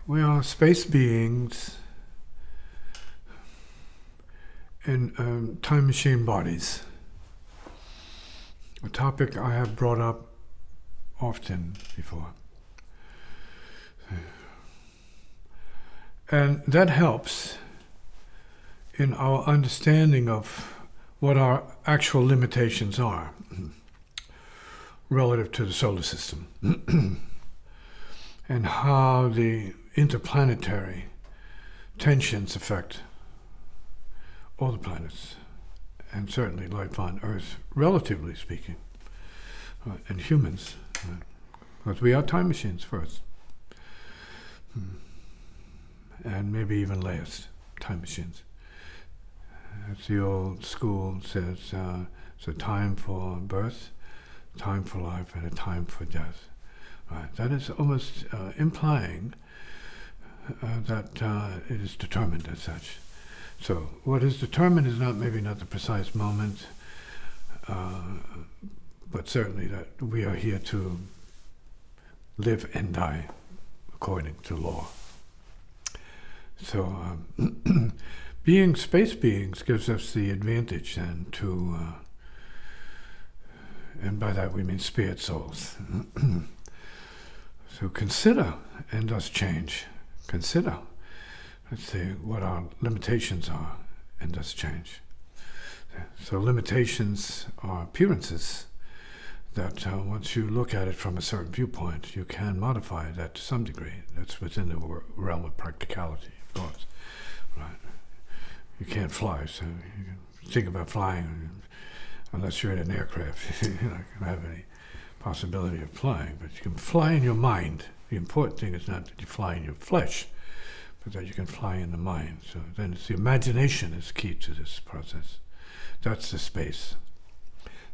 We are space beings in time machine bodies. A topic I have brought up often before. And that helps in our understanding of what our actual limitations are relative to the solar system and how the interplanetary tensions affect all the planets and certainly life on Earth, relatively speaking, and humans, because we are time machines first, and maybe even last, time machines. As the old school says, it's a time for birth, time for life, and a time for death. Right? That is almost implying that it is determined as such. So what is determined is maybe not the precise moment, but certainly that we are here to live and die according to law. So being space beings gives us the advantage then to, and by that we mean spirit souls. So consider and thus change. Consider, let's say, what our limitations are and thus change. So limitations are appearances that once you look at it from a certain viewpoint, you can modify that to some degree. That's within the realm of practicality, of course. Right? You can't fly, so you can think about flying unless you're in an aircraft. You're not going to have any possibility of flying, but you can fly in your mind. The important thing is not that you fly in your flesh, but that you can fly in the mind. So then it's the imagination is key to this process. That's the space.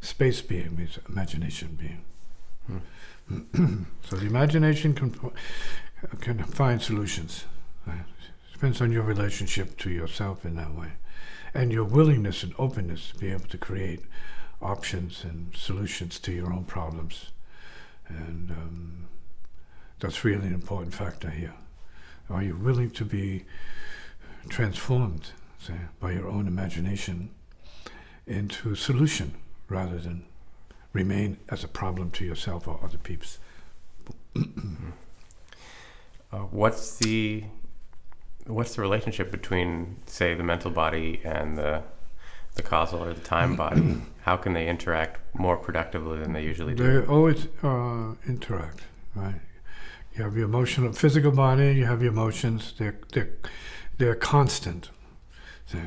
Space being means imagination being. So the imagination can find solutions. Right? It depends on your relationship to yourself in that way, and your willingness and openness to be able to create options and solutions to your own problems. And that's really an important factor here. Are you willing to be transformed, say, by your own imagination into a solution rather than remain as a problem to yourself or other peeps? What's the relationship between, say, the mental body and the causal or the time body? How can they interact more productively than they usually do? They always interact, right? You have your emotional, physical body. You have your emotions. They're constant. So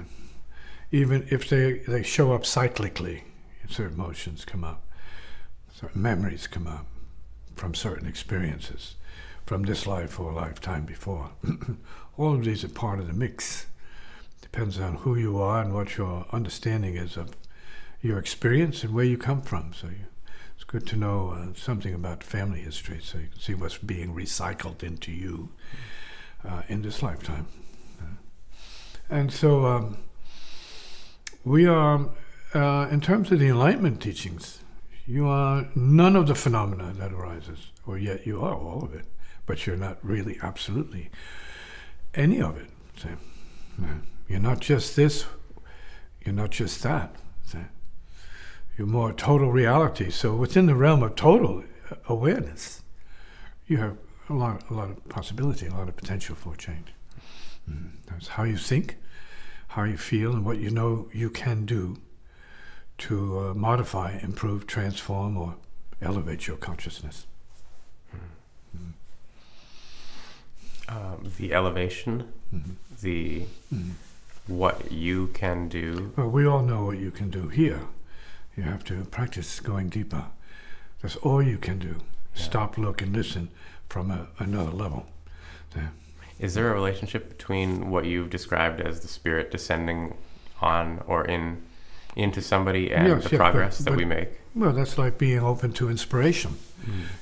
even if they show up cyclically, certain emotions come up, certain memories come up from certain experiences, from this life or a lifetime before. All of these are part of the mix. Depends on who you are and what your understanding is of your experience and where you come from. So it's good to know something about family history so you can see what's being recycled into you in this lifetime. And so we are, in terms of the Enlightenment teachings, you are none of the phenomena that arises, or yet you are all of it, but you're not really absolutely any of it. So, you're not just this, you're not just that. So, you're more total reality. So within the realm of total awareness, you have a lot of possibility, a lot of potential for change. That's how you think, how you feel, and what you know you can do to modify, improve, transform, or elevate your consciousness. The elevation, what you can do. Well, we all know what you can do here. You have to practice going deeper. That's all you can do. Yeah. Stop, look, and listen from another level. Yeah. Is there a relationship between what you've described as the spirit descending on or into somebody and the progress that we make? Well, that's like being open to inspiration.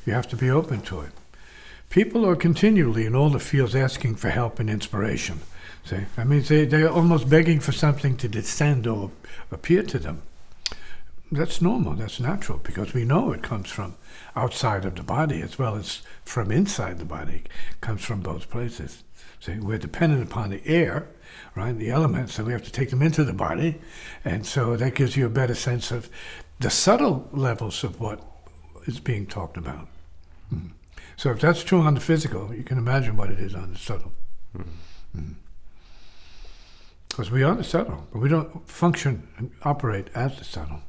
You have to be open to it. People are continually in all the fields asking for help and inspiration. See? I mean, they're almost begging for something to descend or appear to them. that's normal, that's natural, because we know it comes from outside of the body as well as from inside the body. It comes from both places. So we're dependent upon the air, right, the elements, so we have to take them into the body. And so that gives you a better sense of the subtle levels of what is being talked about. Mm. So if that's true on the physical, you can imagine what it is on the subtle. Because we are the subtle, but we don't function and operate as the subtle,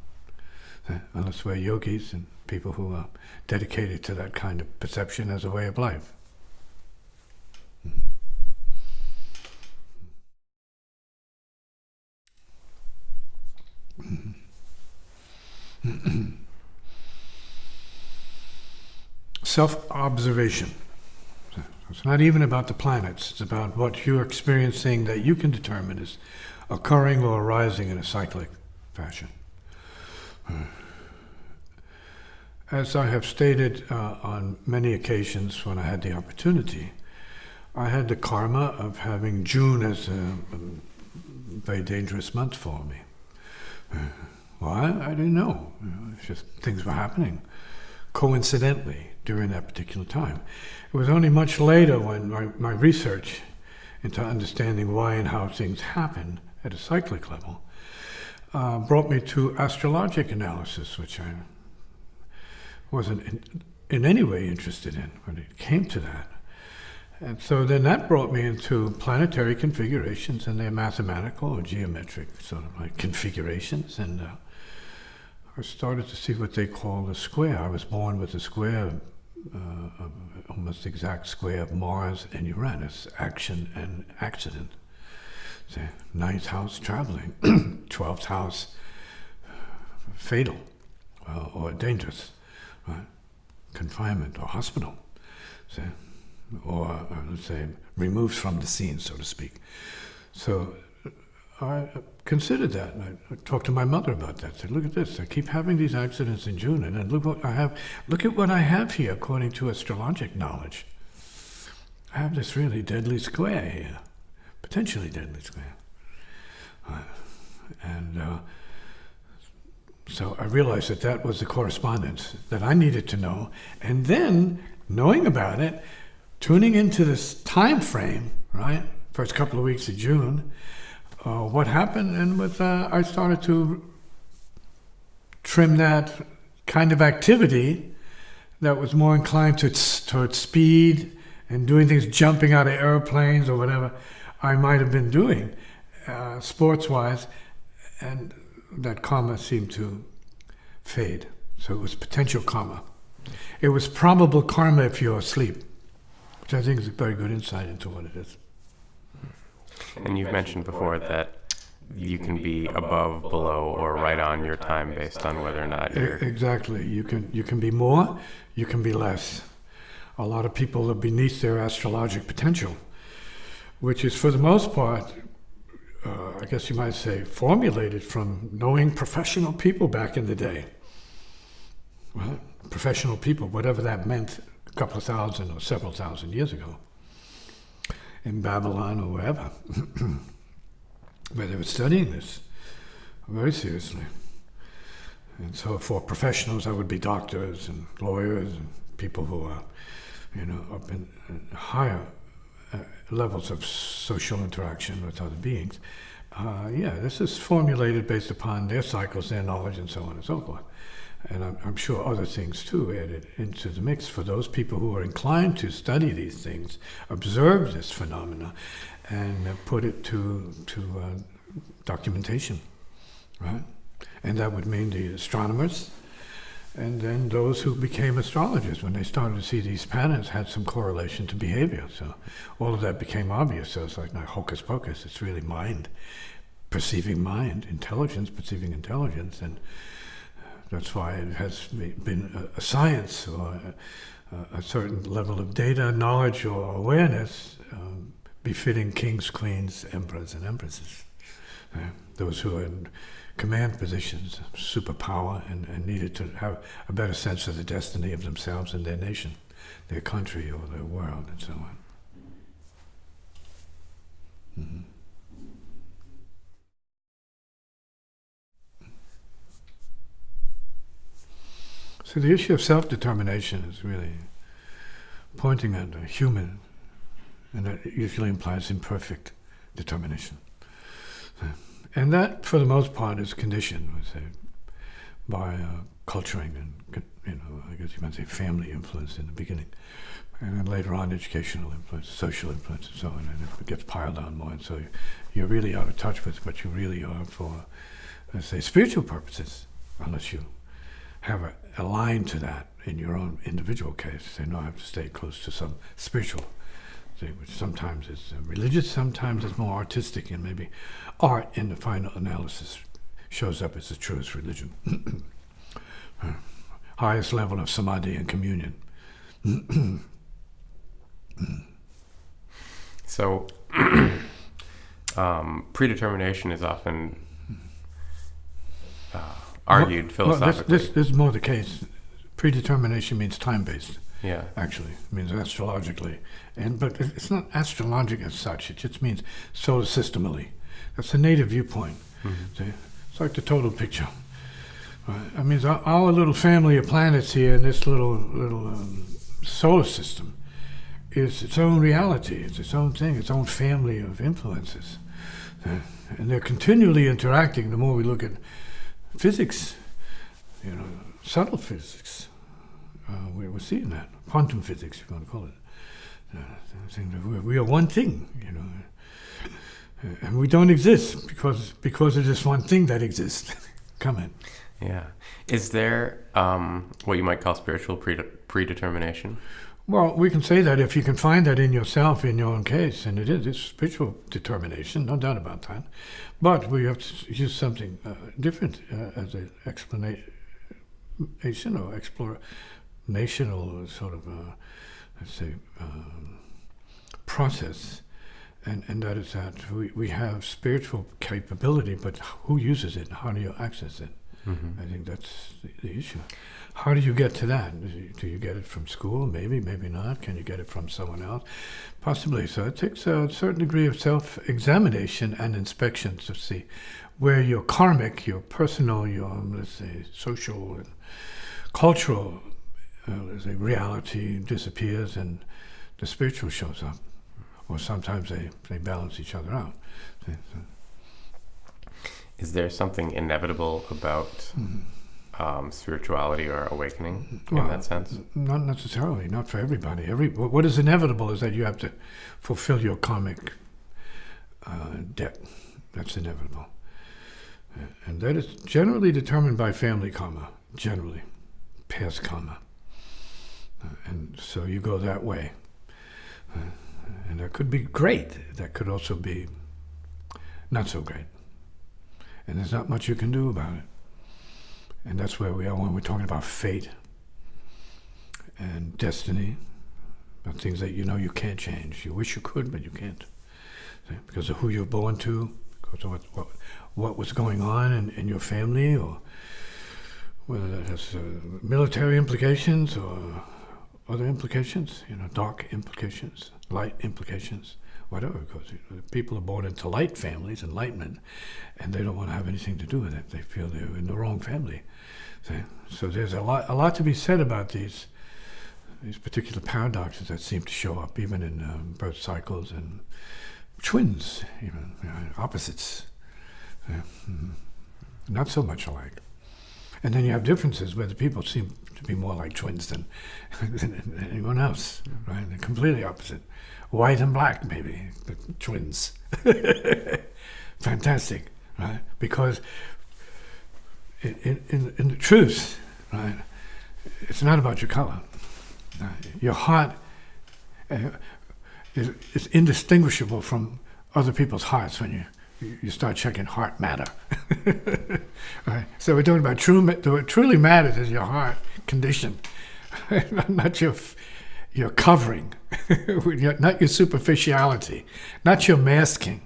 unless we're yogis and people who are dedicated to that kind of perception as a way of life. Self-observation. It's not even about the planets. It's about what you're experiencing that you can determine is occurring or arising in a cyclic fashion. As I have stated on many occasions when I had the opportunity, I had the karma of having June as a very dangerous month for me. Why? I didn't know. It's just things were happening coincidentally during that particular time. It was only much later when my research into understanding why and how things happen at a cyclic level brought me to astrologic analysis, which I wasn't in any way interested in when it came to that. And so then that brought me into planetary configurations and their mathematical or geometric sort of like configurations. And I started to see what they call the square. I was born with a square, almost exact square of Mars and Uranus, action and accident. So, 9th house, traveling. 12th house, fatal or dangerous, right? Confinement or hospital. So, or let's say removed from the scene, so to speak. So I considered that, and I talked to my mother about that. I said, look at this, I keep having these accidents in June, and then look at what I have here according to astrologic knowledge. I have this really deadly square here, potentially deadly square. So I realized that was the correspondence that I needed to know, and then knowing about it, tuning into this time frame, right? First couple of weeks of June, what happened, and I started to trim that kind of activity that was more inclined towards speed and doing things, jumping out of airplanes or whatever I might have been doing, sports-wise, and that karma seemed to fade. So it was potential karma. It was probable karma if you're asleep, which I think is a very good insight into what it is. And you've mentioned before that you can be above, below, or right on your time based on whether or not you're... Exactly. You can be more, you can be less. A lot of people are beneath their astrologic potential, which is for the most part, I guess you might say, formulated from knowing professional people back in the day. Well, professional people, whatever that meant a couple of thousand or several thousand years ago, in Babylon or wherever, where they were studying this very seriously. And so for professionals, that would be doctors and lawyers and people who are, up in higher levels of social interaction with other beings. This is formulated based upon their cycles, their knowledge, and so on and so forth. And I'm sure other things too added into the mix for those people who are inclined to study these things, observe this phenomena, and put it to documentation, right? And that would mean the astronomers, and then those who became astrologers when they started to see these patterns had some correlation to behavior. So all of that became obvious. So it's like not hocus pocus. It's really mind, perceiving mind, intelligence, perceiving intelligence, and that's why it has been a science or a certain level of data, knowledge, or awareness befitting kings, queens, emperors, and empresses. Those who are in command positions, superpower, and needed to have a better sense of the destiny of themselves and their nation, their country, or their world, and so on. Mm-hmm. So the issue of self-determination is really pointing at a human, and that usually implies imperfect determination. And that, for the most part, is conditioned, we say, by culturing and, I guess you might say family influence in the beginning. And then later on, educational influence, social influence, and so on, and it gets piled on more. And so you're really out of touch with what you really are for, let's say, spiritual purposes, unless you have a line to that in your own individual case. Say, no, I have to stay close to some spiritual thing, which sometimes is religious, sometimes it's more artistic, and maybe art in the final analysis shows up as the truest religion. Highest level of samadhi and communion. So, predetermination is often argued philosophically. This is more the case. Predetermination means time-based. Yeah. Actually, it means astrologically, but it's not astrologic as such. It just means solar systemally. That's the native viewpoint. See? It's like the total picture. Right? I mean, our little family of planets here in this little solar system is its own reality. It's its own thing, its own family of influences. And they're continually interacting. The more we look at physics, subtle physics, we're seeing that. Quantum physics, if you want to call it. We are one thing, and we don't exist because of this one thing that exists. Come in. Yeah. Is there what you might call spiritual predetermination? Well, we can say that if you can find that in yourself, in your own case, and it's spiritual determination, no doubt about that. But we have to use something different as an explanation or explanational sort of, let's say, process. And that is that we have spiritual capability, but who uses it? How do you access it? I think that's the issue. How do you get to that? Do you get it from school? Maybe, maybe not. Can you get it from someone else? Possibly. So it takes a certain degree of self-examination and inspection to see where your karmic, your personal, your, let's say, social and cultural, let's say, reality disappears and the spiritual shows up. Or sometimes they balance each other out. Is there something inevitable about spirituality or awakening in that sense? Not necessarily, not for everybody. What is inevitable is that you have to fulfill your karmic debt. That's inevitable. And that is generally determined by family karma, generally, past karma. And so you go that way. And that could be great. That could also be not so great. And there's not much you can do about it. And that's where we are when we're talking about fate and destiny, about things that you can't change. You wish you could, but you can't. See? Because of who you're born to, because of what was going on in your family, or whether that has military implications or other implications, dark implications, light implications, whatever, because people are born into light families, enlightenment, and they don't want to have anything to do with it. They feel they're in the wrong family. So there's a lot to be said about these particular paradoxes that seem to show up even in birth cycles and twins, even opposites, not so much alike. And then you have differences where the people seem to be more like twins than anyone else, right? They're completely opposite. White and black, maybe, but twins. Fantastic, right? Because in the truth, right, it's not about your color. Your heart is indistinguishable from other people's hearts when you start checking heart matter. Right? So we're talking about what truly matters is your heart condition, not your covering, not your superficiality, not your masking,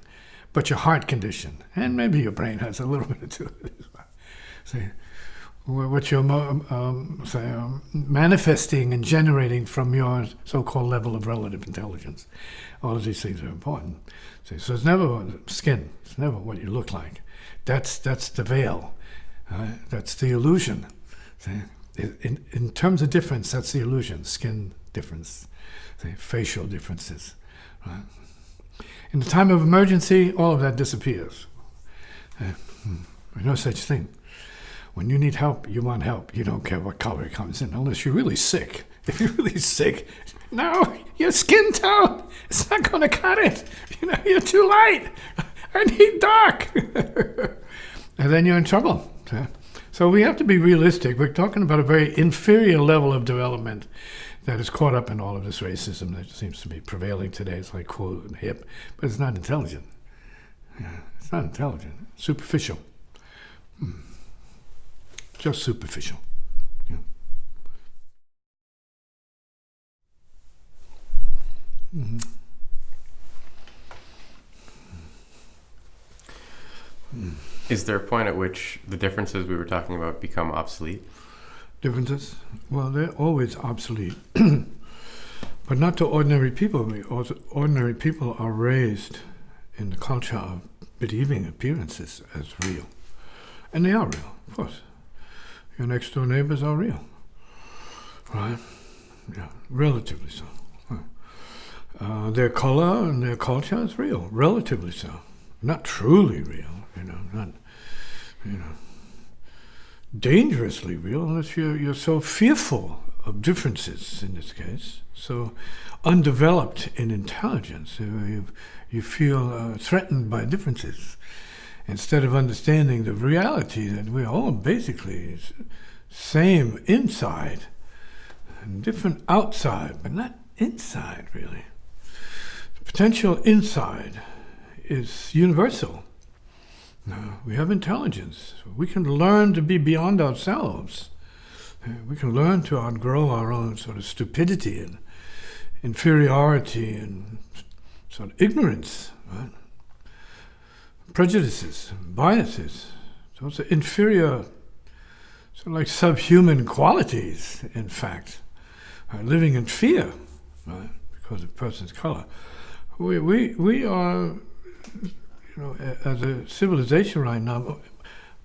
but your heart condition. And maybe your brain has a little bit to do with it as well. See, what you're manifesting and generating from your so-called level of relative intelligence. All of these things are important. See, so it's never skin. It's never what you look like. That's the veil. That's the illusion. See? In terms of difference, that's the illusion. Skin difference, the facial differences. Right? In the time of emergency, all of that disappears. There's no such thing. When you need help, you want help. You don't care what color it comes in, unless you're really sick. If you're really sick, no, your skin tone, it's not going to cut it. You're too light. I need dark. And then you're in trouble. So we have to be realistic. We're talking about a very inferior level of development that is caught up in all of this racism that seems to be prevailing today. It's like cool and hip, but it's not intelligent. It's not intelligent. It's superficial. Just superficial. Yeah. Mm-hmm. Is there a point at which the differences we were talking about become obsolete? Differences? Well, they're always obsolete. But not to ordinary people. Ordinary people are raised in the culture of believing appearances as real. And they are real, of course. Your next door neighbors are real. Right? Yeah, relatively so. Their color and their culture is real, relatively so. Not truly real, not, dangerously real unless you're so fearful of differences in this case, so undeveloped in intelligence. You feel threatened by differences instead of understanding the reality that we're all basically same inside and different outside, but not inside really. The potential inside is universal. We have intelligence. We can learn to be beyond ourselves. We can learn to outgrow our own sort of stupidity and inferiority and sort of ignorance, right? Prejudices, biases. Those are inferior, sort of like subhuman qualities, in fact. Living in fear, right, because of a person's color. We are, as a civilization right now,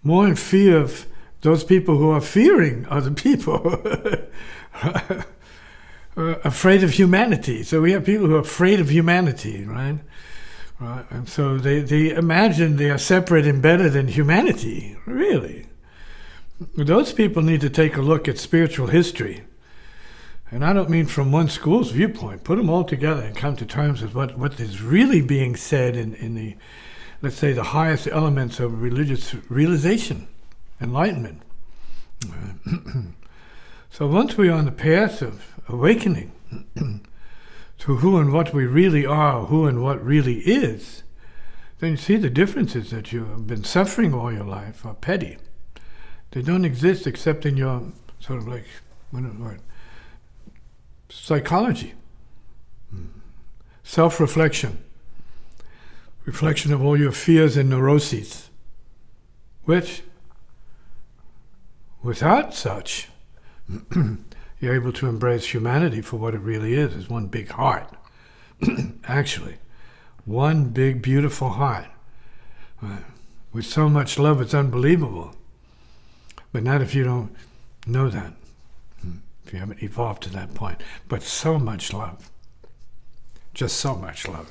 more in fear of those people who are fearing other people, afraid of humanity. So we have people who are afraid of humanity, right? Right, and so they imagine they are separate and better than humanity, really. Those people need to take a look at spiritual history. And I don't mean from one school's viewpoint. Put them all together and come to terms with what is really being said in the, let's say, the highest elements of religious realization, enlightenment. So once we're on the path of awakening to who and what we really are, who and what really is, then you see the differences that you have been suffering all your life are petty. They don't exist except in your sort of like, psychology, self-reflection, reflection of all your fears and neuroses, which, without such, you're able to embrace humanity for what it really is one big heart. Actually, one big, beautiful heart. With so much love, it's unbelievable. But not if you don't know that. If you haven't evolved to that point. But so much love. Just so much love.